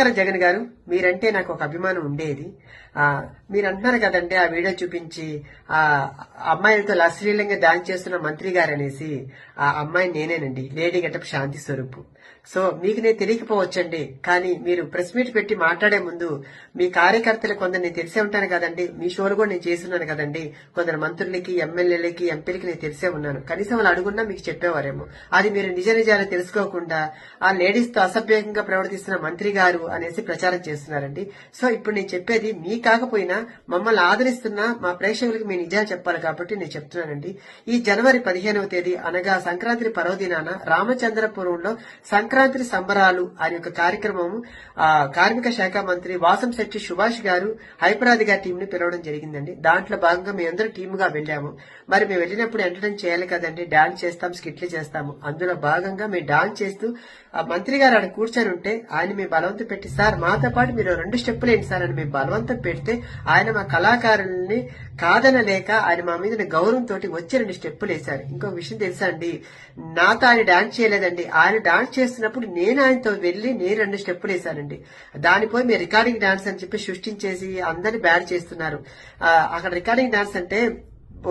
నమస్కారం జగన్ గారు. మీరంటే నాకు ఒక అభిమానం ఉండేది. మీరు అంటున్నారు కదండి ఆ వీడియో చూపించి ఆ అమ్మాయిలతో అశ్లీలంగా డాన్స్ చేస్తున్న మంత్రి గారు అనేసి. ఆ అమ్మాయి నేనేనండి, లేడీ గెటప్ శాంతి స్వరూప్. సో మీకు నేను తెలియకపోవచ్చండి, కానీ మీరు ప్రెస్ మీట్ పెట్టి మాట్లాడే ముందు మీ కార్యకర్తలు కొందరు నేను తెలిసే ఉంటాను కదండి, మీ షోలు కూడా నేను చేస్తున్నాను కదండి, కొందరు మంత్రులకి, ఎమ్మెల్యేలకి, ఎంపీలకి నేను తెలిసే ఉన్నాను. కనీసం వాళ్ళు అడుగున్నా మీకు చెప్పేవారేమో. అది మీరు నిజ నిజాలు తెలుసుకోకుండా ఆ లేడీస్ తో అసభ్యంగా ప్రవర్తిస్తున్న మంత్రి గారు అనేసి ప్రచారం చేస్తున్నారండి. సో ఇప్పుడు నేను చెప్పేది మీ కాకపోయినా మమ్మల్ని ఆదరిస్తున్న మా ప్రేక్షకులకి మీ నిజాలు చెప్పాలి కాబట్టి నేను చెప్తున్నానండి. ఈ జనవరి 15వ తేదీ అనగా సంక్రాంతి పర్వదినాన రామచంద్రపురంలో సంక్రాంతి సంబరాలు అనే ఒక కార్యక్రమం కార్మిక శాఖ మంత్రి వాసంశెట్టి సుభాష్ గారు హైపరాది గారి టీం ని పిలవడం జరిగిందండి. దాంట్లో భాగంగా మేము అందరూ టీమ్ గా వెళ్ళాము. మరి మేము వెళ్ళినప్పుడు ఎంటర్టైన్ చేయాలి కదండి, డాన్స్ చేస్తాం, స్కిట్లు చేస్తాము. అందులో భాగంగా మేము డాన్స్ చేస్తూ ఆ మంత్రి గారు ఆడ కూర్చొని ఉంటే ఆయన మేము బలవంతం పెట్టి, సార్ మాతో పాటు మీరు 2 స్టెప్పులు ఏంటి సార్ అని మేము బలవంతం పెడితే ఆయన మా కళాకారుల్ని కాదనలేక ఆయన మా మీద గౌరవంతో వచ్చి 2 స్టెప్పులు వేశారు. ఇంకో విషయం తెలుసా అండి, నాతో ఆయన డాన్స్ చేయలేదండి, ఆయన డాన్స్ చేస్తున్నప్పుడు నేను ఆయనతో వెళ్లి నేను 2 స్టెప్పులు వేశానండి. దానిపోయి మీరు రికార్డింగ్ డాన్స్ అని చెప్పి సృష్టించేసి అందరిని బ్యాడ్ చేస్తున్నారు. అక్కడ రికార్డింగ్ డాన్స్ అంటే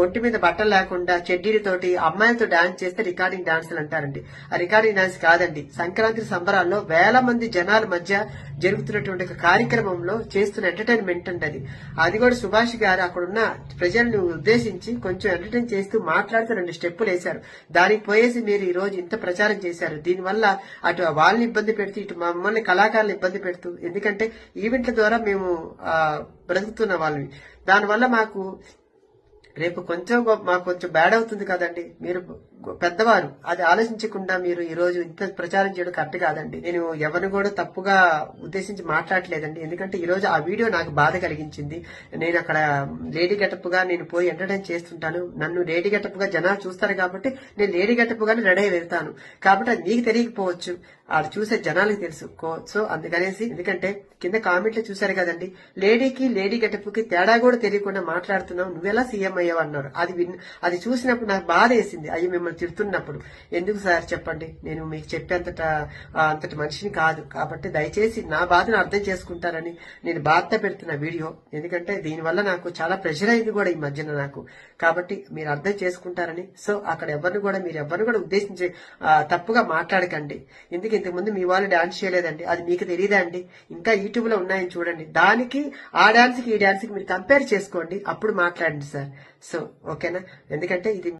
ఒంటి మీద బట్టలు లేకుండా చెడ్డీలతోటి అమ్మాయిలతో డాన్స్ చేస్తే రికార్డింగ్ డాన్సులు అంటారండి. ఆ రికార్డింగ్ డాన్స్ కాదండి. సంక్రాంతి సంబరాల్లో వేల మంది జనాల మధ్య జరుగుతున్నటువంటి ఒక కార్యక్రమంలో చేస్తున్న ఎంటర్టైన్మెంట్ అండి అది కూడా సుభాష్ గారు అక్కడున్న ప్రజలను ఉద్దేశించి కొంచెం ఎంటర్టైన్ చేస్తూ మాట్లాడుతూ 2 స్టెప్పులు వేశారు. దానికి పోయేసి మీరు ఈ రోజు ఇంత ప్రచారం చేశారు. దీనివల్ల అటు వాళ్ళని ఇబ్బంది పెడుతూ ఇటు మమ్మల్ని కళాకారులు ఇబ్బంది పెడుతూ, ఎందుకంటే ఈవెంట్ల ద్వారా మేము బ్రతుకుతున్న వాళ్ళని, దానివల్ల మాకు రేపు మాకు కొంచెం బ్యాడ్ అవుతుంది కదండి. మీరు పెద్దవారు, అది ఆలోచించకుండా మీరు ఈ రోజు ఇంత ప్రచారం చేయడం కరెక్ట్ కాదండి. నేను ఎవరిని కూడా తప్పుగా ఉద్దేశించి మాట్లాడలేదండి. ఎందుకంటే ఈ రోజు ఆ వీడియో నాకు బాధ కలిగించింది. నేను అక్కడ లేడీ గెటప్ గా నేను పోయి ఎంటర్టైన్ చేస్తుంటాను. నన్ను లేడీ గెటప్ గా జనాలు చూస్తారు కాబట్టి నేను లేడీ గెటప్ గానే రెడీ అయి వెళ్తాను. కాబట్టి అది మీకు తెలియకపోవచ్చు, అది చూసే జనాలకు తెలుసు. సో అందుకనేసి, ఎందుకంటే కింద కామెంట్లు చూసారు కదండి, లేడీకి లేడీ గెటప్ కి తేడా కూడా తెలియకుండా మాట్లాడుతున్నావు, నువ్వెలా సీఎం అయ్యావు అన్నారు. అది చూసినప్పుడు నాకు బాధ వేసింది. అయ్యి మిమ్మల్ని తిడుతున్నప్పుడు ఎందుకు సార్ చెప్పండి, నేను మీకు అంతటి మనిషిని కాదు. కాబట్టి దయచేసి నా బాధను అర్థం చేసుకుంటారని నేను బాధ పెడుతున్న వీడియో. ఎందుకంటే దీనివల్ల నాకు చాలా ప్రెషర్ అయింది కూడా ఈ మధ్యన నాకు. కాబట్టి మీరు అర్థం చేసుకుంటారని. సో అక్కడ మీరు ఎవరిని కూడా ఉద్దేశించి తప్పుగా మాట్లాడకండి. ఎందుకు ఇంతకుముందు మీ వాళ్ళు డాన్స్ చేయలేదండి, అది మీకు తెలియదా అండి? ఇంకా యూట్యూబ్ లో ఉన్నాయని చూడండి. దానికి ఆ డాన్స్ కి ఈ డాన్స్ కి మీరు కంపేర్ చేసుకోండి, అప్పుడు మాట్లాడండి సార్. సో ఓకేనా? ఎందుకంటే ఇది